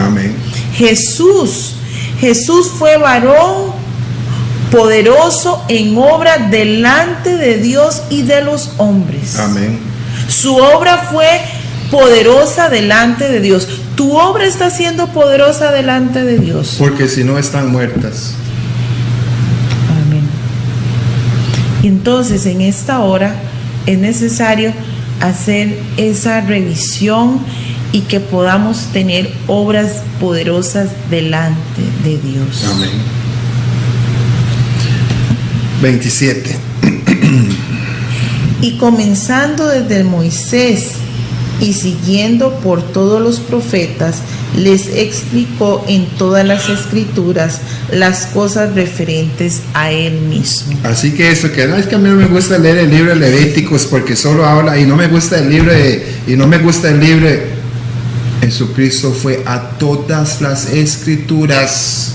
Amén. Jesús fue varón poderoso en obra delante de Dios y de los hombres. Amén. Su obra fue poderosa delante de Dios. Tu obra está siendo poderosa delante de Dios. Porque si no están muertas. Amén. Y entonces en esta hora es necesario hacer esa revisión y que podamos tener obras poderosas delante de Dios. Amén. 27. Y comenzando desde Moisés y siguiendo por todos los profetas, les explicó en todas las escrituras las cosas referentes a él mismo. Así que eso, que no es que a mí no me gusta leer el libro de Levíticos porque solo habla, y no me gusta el libro Jesucristo fue a todas las escrituras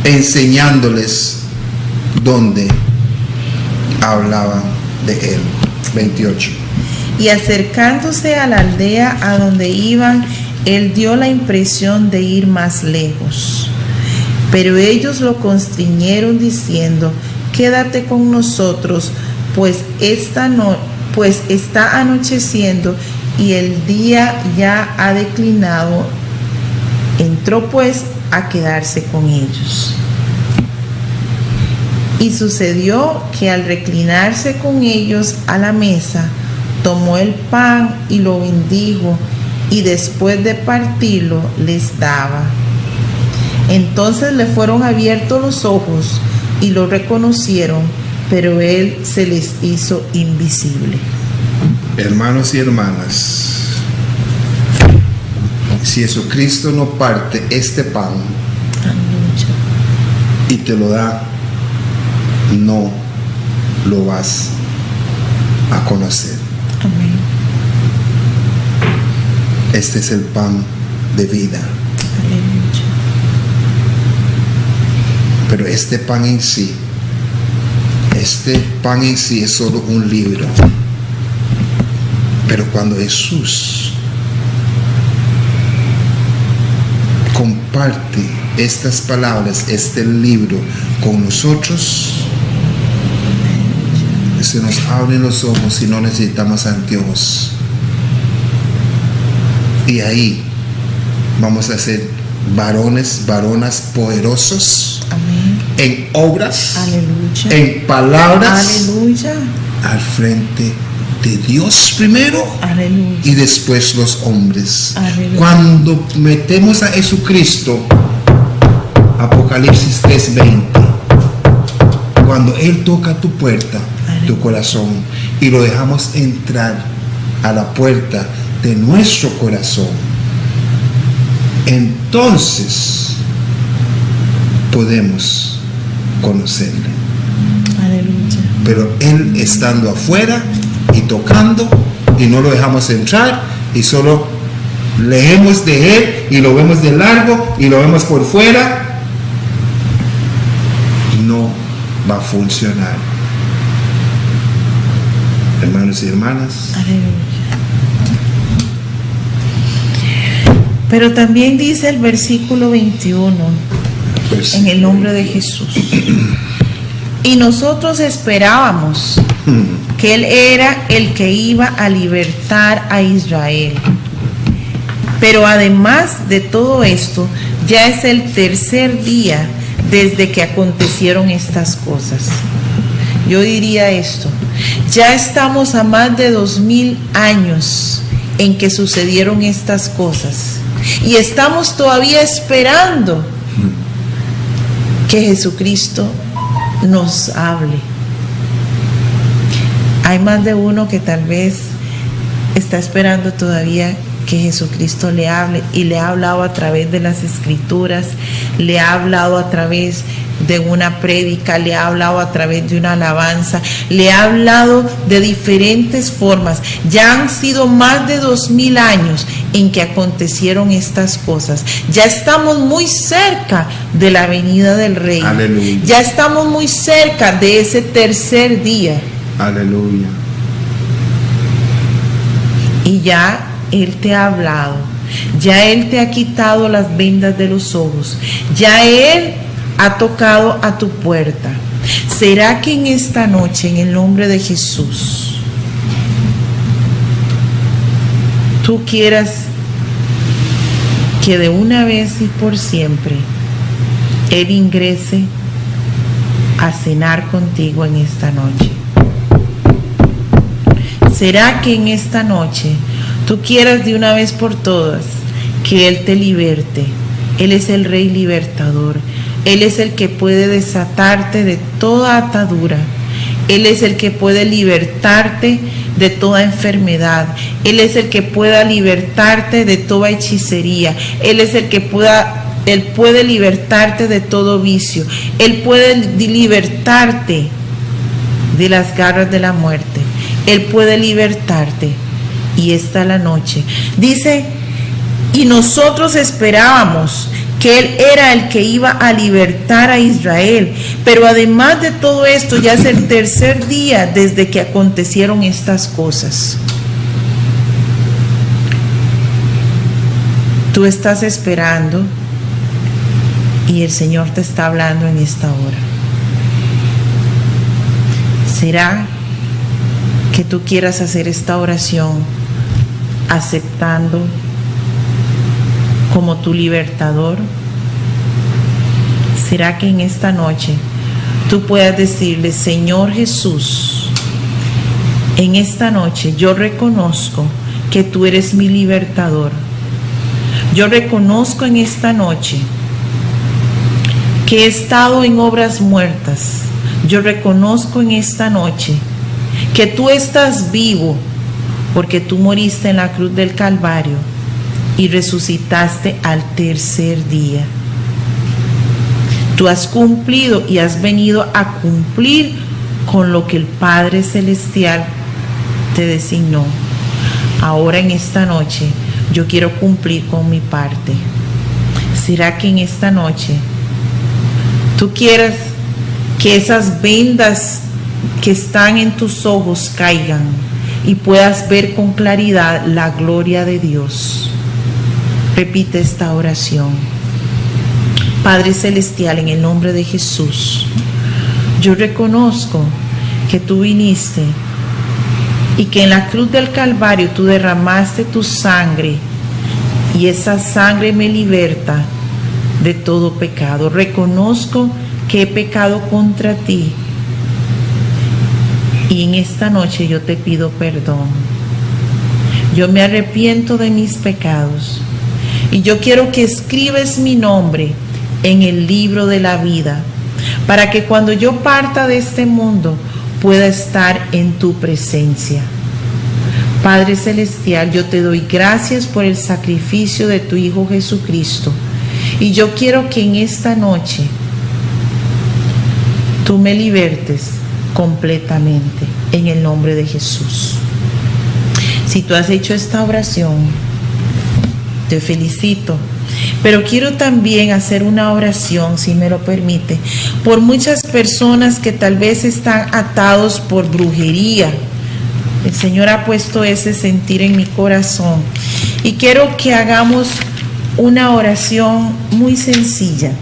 enseñándoles donde hablaba de él. 28. Y acercándose a la aldea a donde iban, él dio la impresión de ir más lejos. Pero ellos lo constriñeron diciendo: quédate con nosotros, pues está anocheciendo y el día ya ha declinado, entró pues a quedarse con ellos. Y sucedió que al reclinarse con ellos a la mesa, tomó el pan y lo bendijo, y después de partirlo les daba. Entonces le fueron abiertos los ojos y lo reconocieron, pero él se les hizo invisible. Hermanos y hermanas, si Jesucristo no parte este pan y te lo da, no lo vas a conocer. Amén. Este es el pan de vida. Aleluya. Pero este pan en sí es solo un libro. Pero cuando Jesús comparte estas palabras, este libro con nosotros, se nos abren los ojos y no necesitamos anteojos. Y ahí vamos a ser varones, varonas poderosos. Amén. En obras, Aleluya. en palabras, Aleluya. al frente de Dios primero. Aleluya. Y después los hombres. Aleluya. Cuando metemos a Jesucristo, Apocalipsis 3:20, cuando Él toca tu puerta, Aleluya, tu corazón, y lo dejamos entrar a la puerta de nuestro corazón, entonces podemos conocerle. Aleluya. Pero Él estando afuera y tocando, y no lo dejamos entrar, y solo leemos de Él y lo vemos de largo y lo vemos por fuera, no va a funcionar. Hermanos y hermanas, Aleluya. Pero también dice el versículo 21, pues, en el nombre de Jesús. Y nosotros esperábamos que Él era el que iba a libertar a Israel. Pero además de todo esto, ya es el tercer día desde que acontecieron estas cosas. Yo diría esto: ya estamos a más de 2000 años en que sucedieron estas cosas, y estamos todavía esperando que Jesucristo nos hable. Hay más de uno que tal vez está esperando todavía que Jesucristo le hable, y le ha hablado a través de las Escrituras, le ha hablado a través de una prédica, le ha hablado a través de una alabanza, le ha hablado de diferentes formas. Ya han sido más de 2000 años en que acontecieron estas cosas. Ya estamos muy cerca de la venida del Rey. Aleluya. Ya estamos muy cerca de ese tercer día. aleluya. Y ya Él te ha hablado, ya Él te ha quitado las vendas de los ojos, ya Él ha tocado a tu puerta. ¿Será que en esta noche, en el nombre de Jesús, tú quieras que de una vez y por siempre Él ingrese a cenar contigo en esta noche? ¿Será que en esta noche tú quieras de una vez por todas que Él te liberte? Él es el Rey libertador. Él es el que puede desatarte de toda atadura. Él es el que puede libertarte de toda enfermedad. Él es el que pueda libertarte de toda hechicería. Él es el que Él puede libertarte de todo vicio. Él puede libertarte de las garras de la muerte. Él puede libertarte. Y esta la noche dice: y nosotros esperábamos que Él era el que iba a libertar a Israel. Pero además de todo esto, ya es el tercer día desde que acontecieron estas cosas. Tú estás esperando y el Señor te está hablando en esta hora. ¿Será que tú quieras hacer esta oración aceptando como tu libertador? ¿Será que en esta noche tú puedas decirle: Señor Jesús, en esta noche yo reconozco que tú eres mi libertador? Yo reconozco en esta noche que he estado en obras muertas. Yo reconozco en esta noche que tú estás vivo, porque tú moriste en la cruz del Calvario y resucitaste al tercer día. Tú has cumplido y has venido a cumplir con lo que el Padre Celestial te designó. Ahora en esta noche yo quiero cumplir con mi parte. ¿Será que en esta noche tú quieres que esas vendas que están en tus ojos caigan y puedas ver con claridad la gloria de Dios? Repite esta oración. Padre Celestial, en el nombre de Jesús, yo reconozco que tú viniste y que en la cruz del Calvario tú derramaste tu sangre, y esa sangre me liberta de todo pecado. Reconozco que he pecado contra ti, y en esta noche yo te pido perdón. Yo me arrepiento de mis pecados y yo quiero que escribes mi nombre en el libro de la vida, para que cuando yo parta de este mundo pueda estar en tu presencia. Padre Celestial, yo te doy gracias por el sacrificio de tu Hijo Jesucristo, y yo quiero que en esta noche tú me libertes completamente en el nombre de Jesús. Si tú has hecho esta oración, te felicito, pero quiero también hacer una oración, si me lo permite, por muchas personas que tal vez están atados por brujería. El Señor ha puesto ese sentir en mi corazón y quiero que hagamos una oración muy sencilla.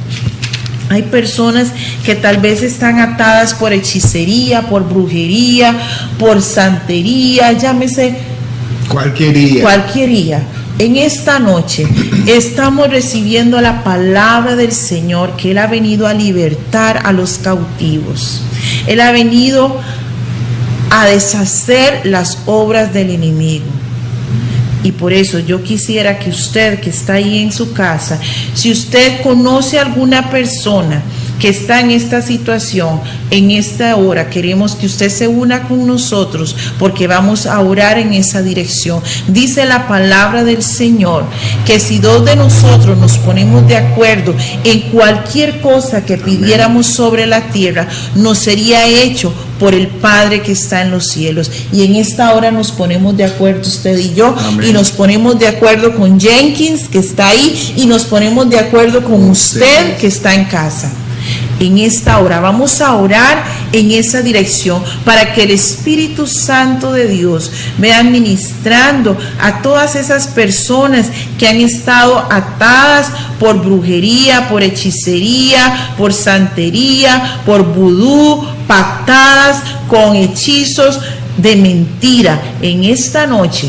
Hay personas que tal vez están atadas por hechicería, por brujería, por santería, llámese cualquiería. En esta noche estamos recibiendo la palabra del Señor, que Él ha venido a libertar a los cautivos. Él ha venido a deshacer las obras del enemigo. Y por eso yo quisiera que usted que está ahí en su casa, si usted conoce a alguna persona que está en esta situación, en esta hora, queremos que usted se una con nosotros, porque vamos a orar en esa dirección. Dice la palabra del Señor que si dos de nosotros nos ponemos de acuerdo en cualquier cosa que pidiéramos sobre la tierra, nos sería hecho por el Padre que está en los cielos. Y en esta hora nos ponemos de acuerdo usted y yo. Amén. Y nos ponemos de acuerdo con Jenkins, que está ahí, y nos ponemos de acuerdo con usted que está en casa. En esta hora vamos a orar en esa dirección, para que el Espíritu Santo de Dios vaya ministrando a todas esas personas que han estado atadas por brujería, por hechicería, por santería, por vudú, pactadas con hechizos de mentira. En esta noche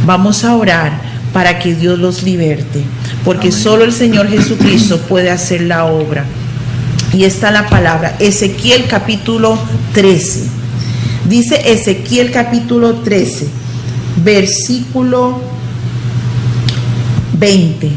vamos a orar para que Dios los liberte, porque amén, solo el Señor Jesucristo puede hacer la obra. Y está la palabra, Ezequiel capítulo 13. Dice Ezequiel capítulo 13, versículo 20.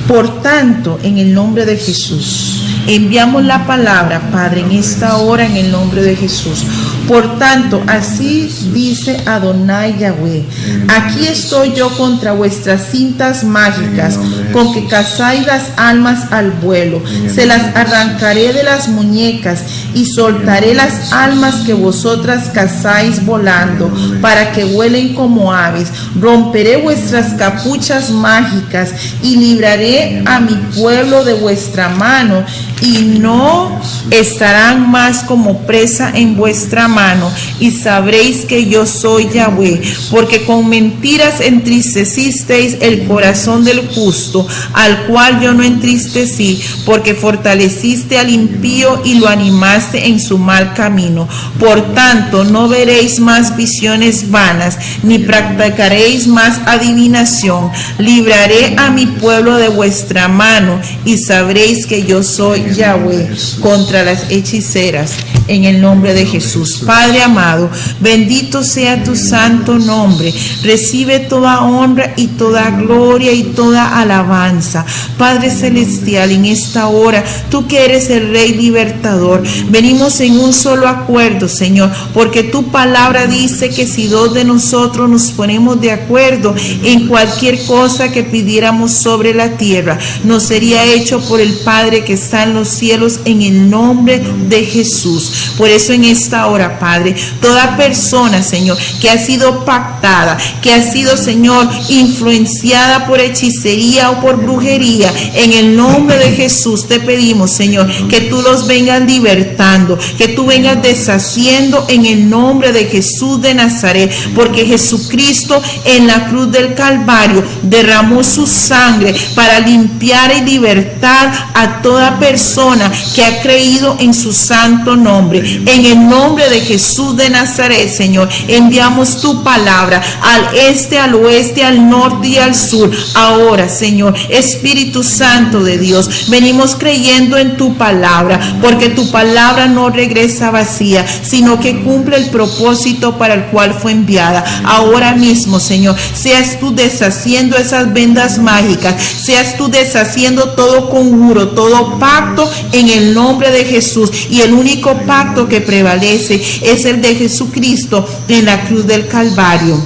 Por tanto, en el nombre de Jesús, enviamos la palabra, Padre, en esta hora, en el nombre de Jesús. Por tanto, así dice Adonai Yahweh: aquí estoy yo contra vuestras cintas mágicas, con que cazáis las almas al vuelo. Se las arrancaré de las muñecas y soltaré las almas que vosotras cazáis volando, para que vuelen como aves. Romperé vuestras capuchas mágicas y libraré a mi pueblo de vuestra mano, y no estarán más como presa en vuestra mano, y sabréis que yo soy Yahweh, porque con mentiras entristecisteis el corazón del justo, al cual yo no entristecí, porque fortaleciste al impío y lo animaste en su mal camino. Por tanto, no veréis más visiones vanas, ni practicaréis más adivinación. Libraré a mi pueblo de vuestra mano, y sabréis que yo soy Yahweh contra las hechiceras, en el nombre de Jesús. Padre amado, bendito sea tu santo nombre. Recibe toda honra y toda gloria y toda alabanza. Padre celestial, en esta hora, tú que eres el Rey libertador, venimos en un solo acuerdo, Señor, porque tu palabra dice que si dos de nosotros nos ponemos de acuerdo en cualquier cosa que pidiéramos sobre la tierra, nos sería hecho por el Padre que está en los cielos, en el nombre de Jesús. Por eso en esta hora, Padre, toda persona, Señor, que ha sido pactada, que ha sido, Señor, influenciada por hechicería o por brujería, en el nombre de Jesús te pedimos, Señor, que tú los vengas libertando, que tú vengas deshaciendo en el nombre de Jesús de Nazaret, porque Jesucristo en la cruz del Calvario derramó su sangre para limpiar y libertar a toda persona que ha creído en su santo nombre. En el nombre de Jesús de Nazaret, Señor, enviamos tu palabra al este, al oeste, al norte y al sur. Ahora, Señor, Espíritu Santo de Dios, venimos creyendo en tu palabra, porque tu palabra no regresa vacía, sino que cumple el propósito para el cual fue enviada. Ahora mismo, Señor, seas tú deshaciendo esas vendas mágicas, seas tú deshaciendo todo conjuro, todo pacto, en el nombre de Jesús. Y el único pacto que prevalece es el de Jesucristo en la cruz del Calvario,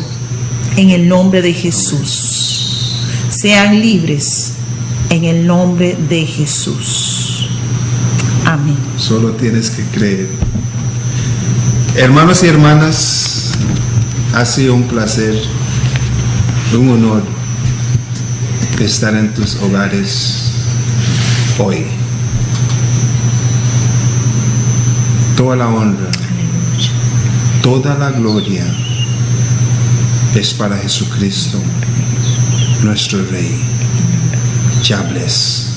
en el nombre de Jesús. Sean libres en el nombre de Jesús. Amén. Solo tienes que creer. Hermanos y hermanas, ha sido un placer, un honor estar en tus hogares hoy. Toda la honra, toda la gloria es para Jesucristo, nuestro Rey. God bless.